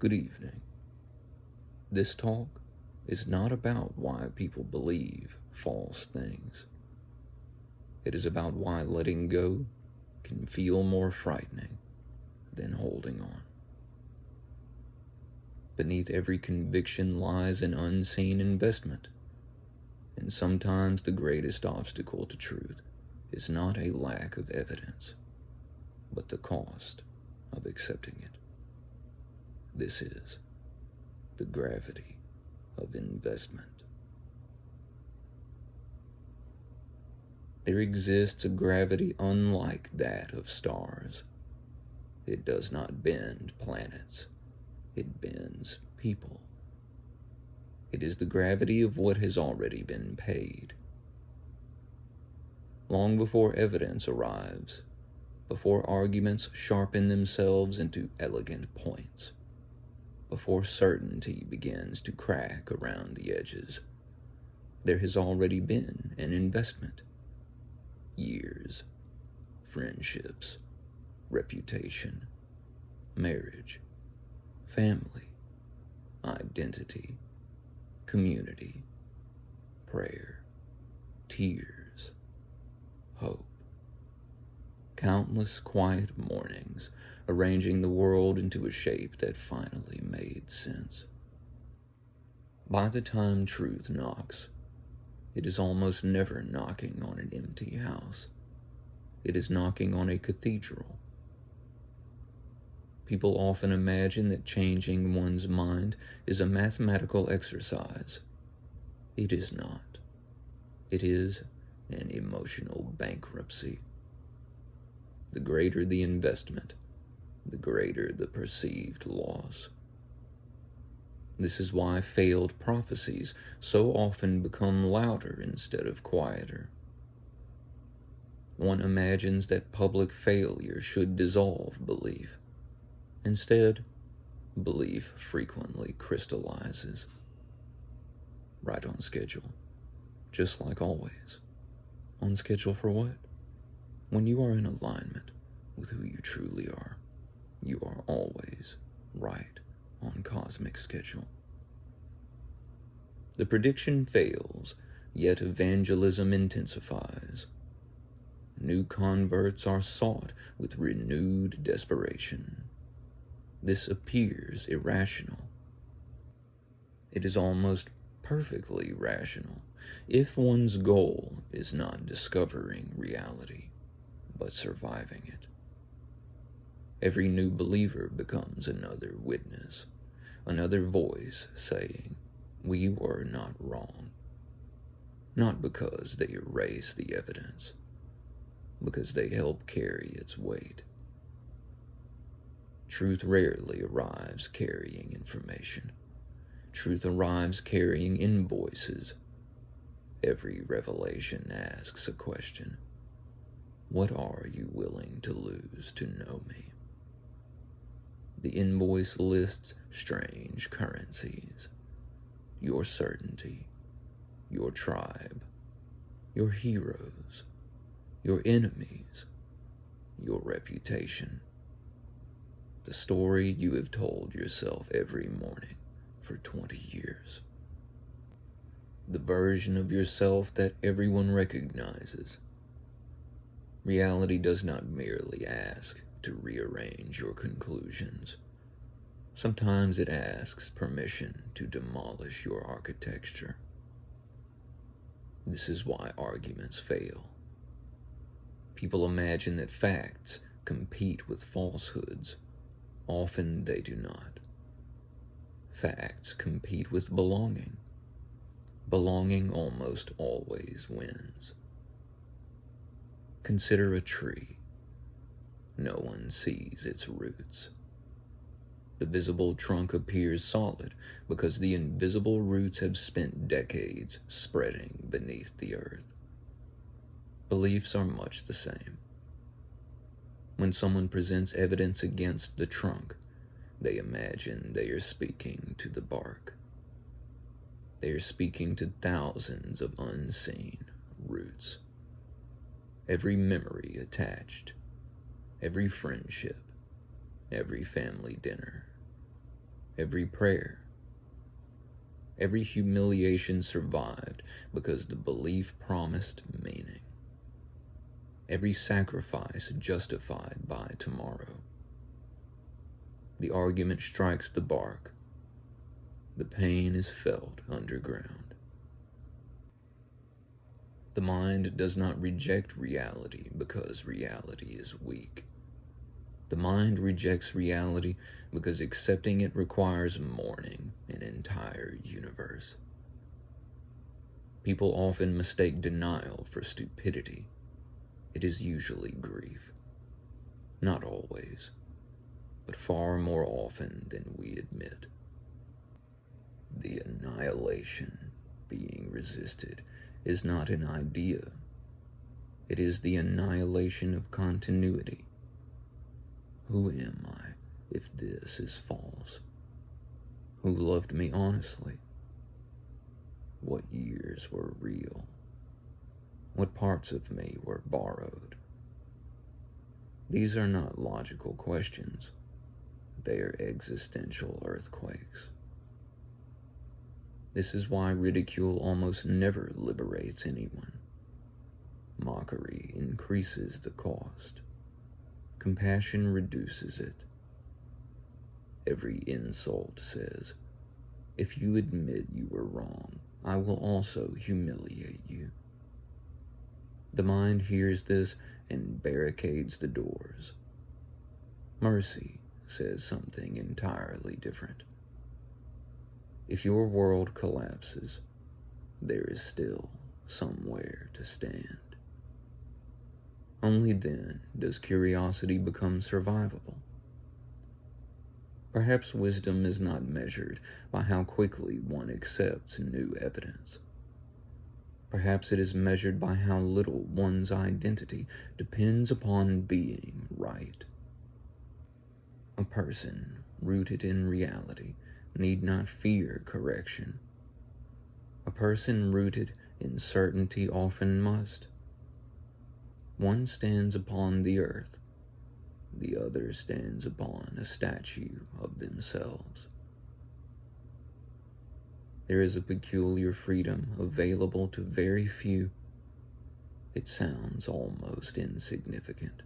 Good evening. This talk is not about why people believe false things. It is about why letting go can feel more frightening than holding on. Beneath every conviction lies an unseen investment, and sometimes the greatest obstacle to truth is not a lack of evidence, but the cost of accepting it. This is the gravity of investment. There exists a gravity unlike that of stars. It does not bend planets. It bends people. It is the gravity of what has already been paid. Long before evidence arrives, before arguments sharpen themselves into elegant points, before certainty begins to crack around the edges, there has already been an investment. Years, friendships, reputation, marriage, family, identity, community, prayer, tears, hope. Countless quiet mornings arranging the world into a shape that finally made sense. By the time truth knocks, it is almost never knocking on an empty house. It is knocking on a cathedral. People often imagine that changing one's mind is a mathematical exercise. It is not. It is an emotional bankruptcy. The greater the investment, the greater the perceived loss. This is why failed prophecies so often become louder instead of quieter. One imagines that public failure should dissolve belief. Instead, belief frequently crystallizes. Right on schedule, just like always. On schedule for what? When you are in alignment with who you truly are, you are always right on cosmic schedule. The prediction fails, yet evangelism intensifies. New converts are sought with renewed desperation. This appears irrational. It is almost perfectly rational if one's goal is not discovering reality, but surviving it. Every new believer becomes another witness, another voice saying, "We were not wrong." Not because they erase the evidence, because they help carry its weight. Truth rarely arrives carrying information. Truth arrives carrying invoices. Every revelation asks a question. What are you willing to lose to know me? The invoice lists strange currencies. Your certainty, your tribe, your heroes, your enemies, your reputation. The story you have told yourself every morning for 20 years. The version of yourself that everyone recognizes. Reality does not merely ask to rearrange your conclusions. Sometimes it asks permission to demolish your architecture. This is why arguments fail. People imagine that facts compete with falsehoods. Often they do not. Facts compete with belonging. Belonging almost always wins. Consider a tree. No one sees its roots. The visible trunk appears solid because the invisible roots have spent decades spreading beneath the earth. Beliefs are much the same. When someone presents evidence against the trunk, they imagine they are speaking to the bark. They are speaking to thousands of unseen roots. Every memory attached, every friendship, every family dinner, every prayer, every humiliation survived because the belief promised meaning. Every sacrifice justified by tomorrow. The argument strikes the bark. The pain is felt underground. The mind does not reject reality because reality is weak. The mind rejects reality because accepting it requires mourning an entire universe. People often mistake denial for stupidity. It is usually grief. Not always, but far more often than we admit. The annihilation being resisted is not an idea. It is the annihilation of continuity. Who am I if this is false? Who loved me honestly? What years were real? What parts of me were borrowed? These are not logical questions. They are existential earthquakes. This is why ridicule almost never liberates anyone. Mockery increases the cost. Compassion reduces it. Every insult says, if you admit you were wrong, I will also humiliate you. The mind hears this and barricades the doors. Mercy says something entirely different. If your world collapses, there is still somewhere to stand. Only then does curiosity become survivable. Perhaps wisdom is not measured by how quickly one accepts new evidence. Perhaps it is measured by how little one's identity depends upon being right. A person rooted in reality need not fear correction. A person rooted in certainty often must. One stands upon the earth, the other stands upon a statue of themselves. There is a peculiar freedom available to very few. It sounds almost insignificant.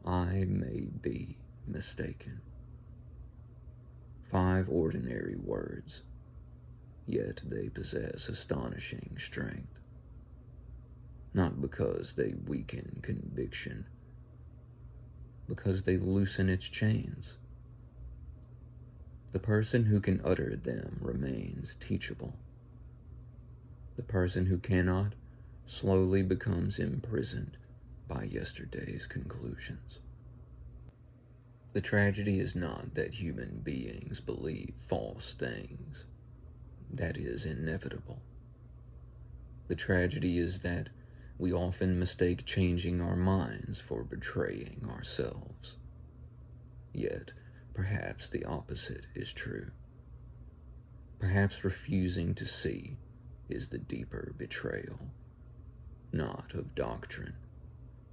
I may be mistaken. 5 ordinary words, yet they possess astonishing strength. Not because they weaken conviction, because they loosen its chains. The person who can utter them remains teachable. The person who cannot slowly becomes imprisoned by yesterday's conclusions. The tragedy is not that human beings believe false things. That is inevitable. The tragedy is that we often mistake changing our minds for betraying ourselves. Yet, perhaps the opposite is true. Perhaps refusing to see is the deeper betrayal, not of doctrine,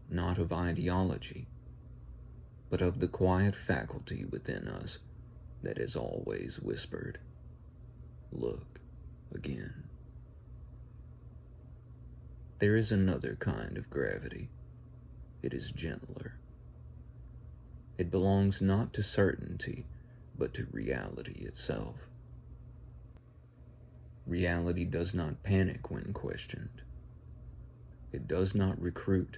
not of ideology, but of the quiet faculty within us that has always whispered, "Look again." There is another kind of gravity. It is gentler. It belongs not to certainty, but to reality itself. Reality does not panic when questioned. It does not recruit.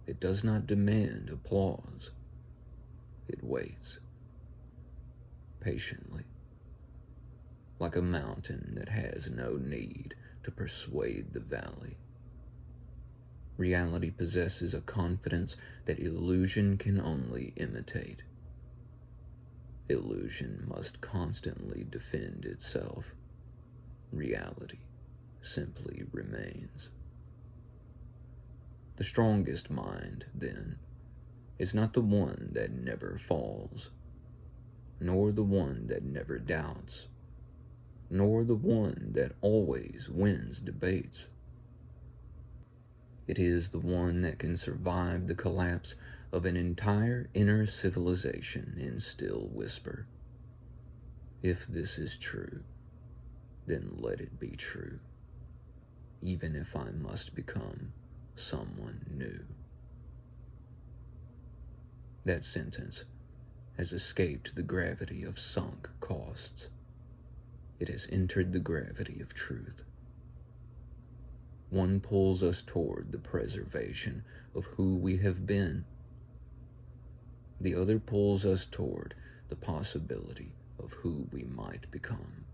It does not demand applause. It waits, patiently, like a mountain that has no need to persuade the valley. Reality possesses a confidence that illusion can only imitate. Illusion must constantly defend itself. Reality simply remains. The strongest mind, then, is not the one that never falls, nor the one that never doubts, nor the one that always wins debates. It is the one that can survive the collapse of an entire inner civilization in still whisper. If this is true, then let it be true, even if I must become someone new. That sentence has escaped the gravity of sunk costs. It has entered the gravity of truth. One pulls us toward the preservation of who we have been. The other pulls us toward the possibility of who we might become.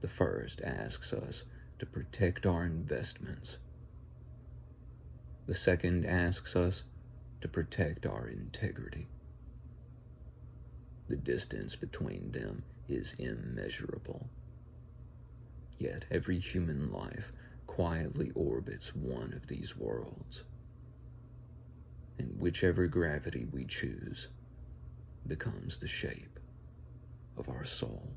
The first asks us to protect our investments. The second asks us to protect our integrity. The distance between them is immeasurable. Yet every human life quietly orbits one of these worlds. And whichever gravity we choose becomes the shape of our soul.